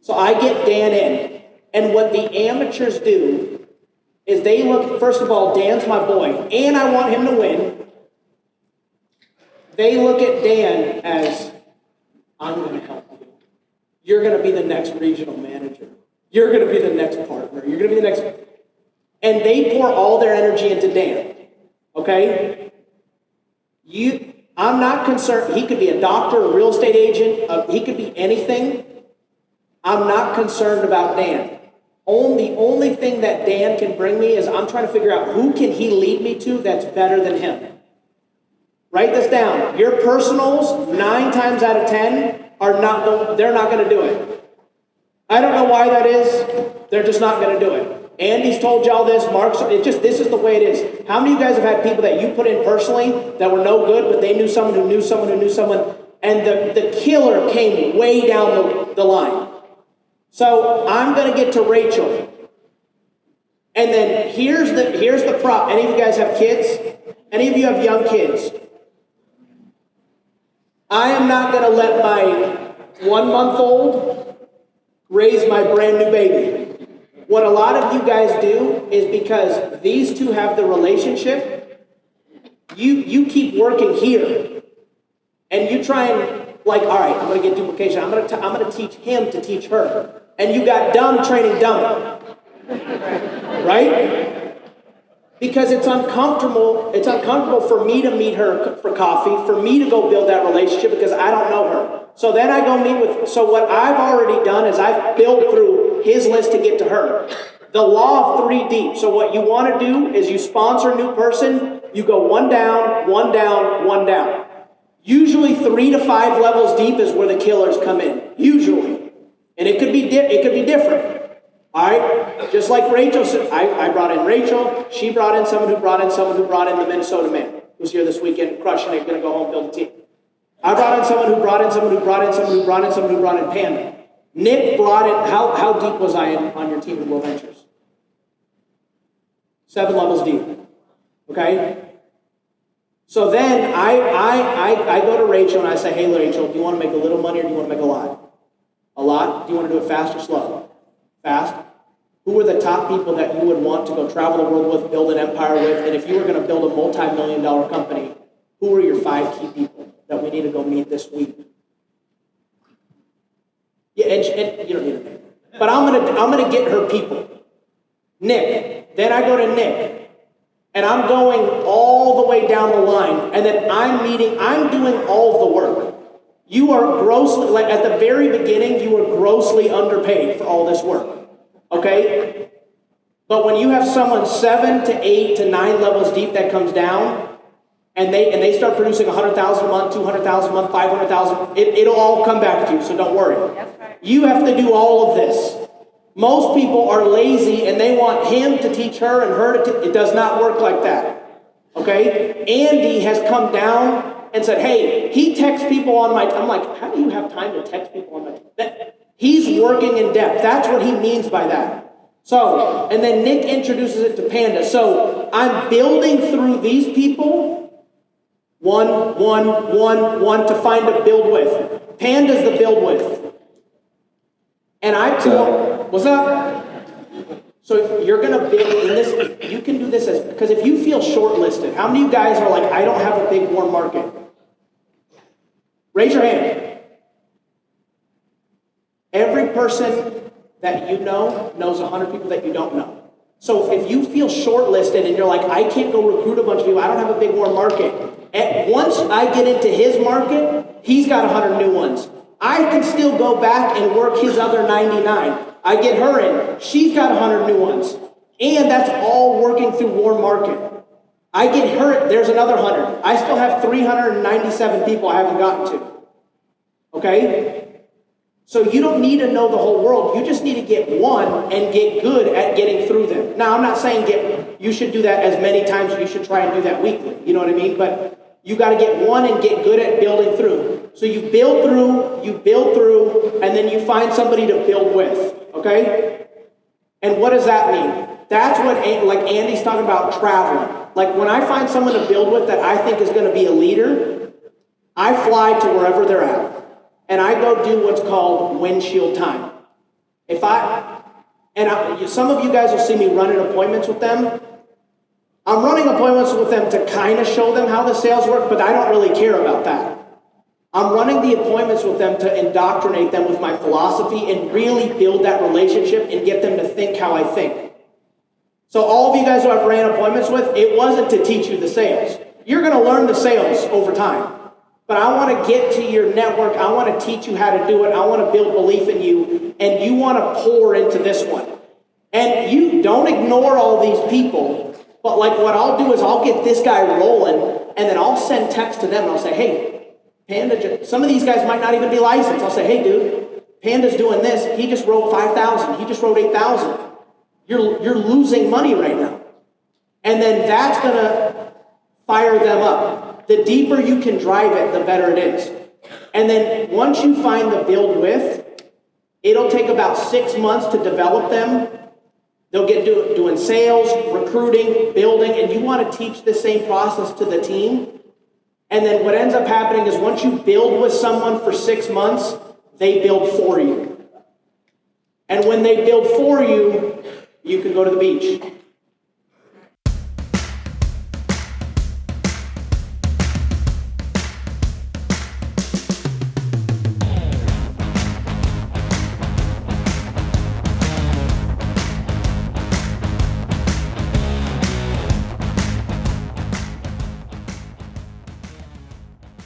So I get Dan in. And what the amateurs do is they look, first of all, Dan's my boy, and I want him to win. They look at Dan as, I'm going to help you. You're going to be the next regional manager. You're going to be the next partner. You're going to be the next. And they pour all their energy into Dan. Okay? I'm not concerned. He could be a doctor, a real estate agent. He could be anything. I'm not concerned about Dan. The only thing that Dan can bring me is I'm trying to figure out who can he lead me to that's better than him. Write this down. Your personals, 9 times out of 10, they're not going to do it. I don't know why that is. They're just not going to do it. Andy's told y'all this. Mark's, this is the way it is. How many of you guys have had people that you put in personally that were no good, but they knew someone who knew someone who knew someone, and the killer came way down the line? So I'm going to get to Rachel. And then here's the prop. Any of you guys have kids? Any of you have young kids? I am not going to let my 1-month-old raise my brand new baby. What a lot of you guys do is because these two have the relationship, you keep working here. And you try and, all right, I'm going to get duplication. I'm going to teach him to teach her. And you got dumb training dumb. Right? Because it's uncomfortable. It's uncomfortable for me to meet her for coffee, for me to go build that relationship because I don't know her. So then I go meet with, so what I've already done is I've built through his list to get to her. The law of 3 deep. So what you want to do is you sponsor a new person, you go 1 down, 1 down, 1 down. Usually 3 to 5 levels deep is where the killers come in. Usually. And it could be different. All right? Just like Rachel said, I brought in Rachel. She brought in someone who brought in someone who brought in the Minnesota man who's here this weekend, crushing it, going to go home, build a team. I brought in someone who brought in someone who brought in someone who brought in someone who brought in Panda. Nick brought in, how deep was I on your team in Will Ventures? 7 levels deep. Okay? So then I go to Rachel and I say, hey, Rachel, do you want to make a little money or do you want to make a lot? A lot? Do you want to do it fast or slow? Fast? Who are the top people that you would want to go travel the world with, build an empire with, and if you were going to build a multi-million-dollar company, who are your 5 key people that we need to go meet this week? Yeah, and you don't need a name. But I'm gonna get her people. Nick. Then I go to Nick. And I'm going all the way down the line. And then I'm doing all of the work. You are grossly, at the very beginning, you are grossly underpaid for all this work. Okay? But when you have someone 7 to 8 to 9 levels deep that comes down, and they start producing 100,000 a month, 200,000 a month, 500,000, it'll all come back to you, so don't worry. That's right. You have to do all of this. Most people are lazy and they want him to teach her and her to it does not work like that. Okay? Andy has come down and said, hey, he texts people on my, I'm like, how do you have time to text people on my, he's working in depth. That's what he means by that. So, and then Nick introduces it to Panda. So I'm building through these people, one, to find a build with. Panda's the build with. And what's up? So you're going to build in this, you can do this because if you feel shortlisted, how many of you guys are like, I don't have a big warm market? Raise your hand. Every person that you know knows 100 people that you don't know. So if you feel shortlisted and you're like, I can't go recruit a bunch of people, I don't have a big warm market. And once I get into his market, he's got 100 new ones. I can still go back and work his other 99. I get her in. She's got 100 new ones. And that's all working through warm market. I get her, there's another 100. I still have 397 people I haven't gotten to. Okay? So you don't need to know the whole world. You just need to get one and get good at getting through them. Now, I'm not saying you should do that as many times as you should try and do that weekly. You know what I mean? But you got to get one and get good at building through. So you build through, and then you find somebody to build with. Okay? And what does that mean? That's what, like Andy's talking about traveling. Like when I find someone to build with that I think is going to be a leader, I fly to wherever they're at. And I go do what's called windshield time. Some of you guys will see me running appointments with them. I'm running appointments with them to kind of show them how the sales work, but I don't really care about that. I'm running the appointments with them to indoctrinate them with my philosophy and really build that relationship and get them to think how I think. So all of you guys who I've ran appointments with, it wasn't to teach you the sales. You're going to learn the sales over time. But I want to get to your network. I want to teach you how to do it. I want to build belief in you. And you want to pour into this one. And you don't ignore all these people. But like what I'll do is I'll get this guy rolling. And then I'll send text to them. And I'll say, hey, Panda, some of these guys might not even be licensed. I'll say, hey, dude, Panda's doing this. He just wrote 5,000. He just wrote 8,000. You're losing money right now. And then that's going to fire them up. The deeper you can drive it, the better it is. And then once you find the build with, it'll take about 6 months to develop them. They'll get doing sales, recruiting, building, and you want to teach the same process to the team. And then what ends up happening is once you build with someone for 6 months, they build for you. And when they build for you, you can go to the beach.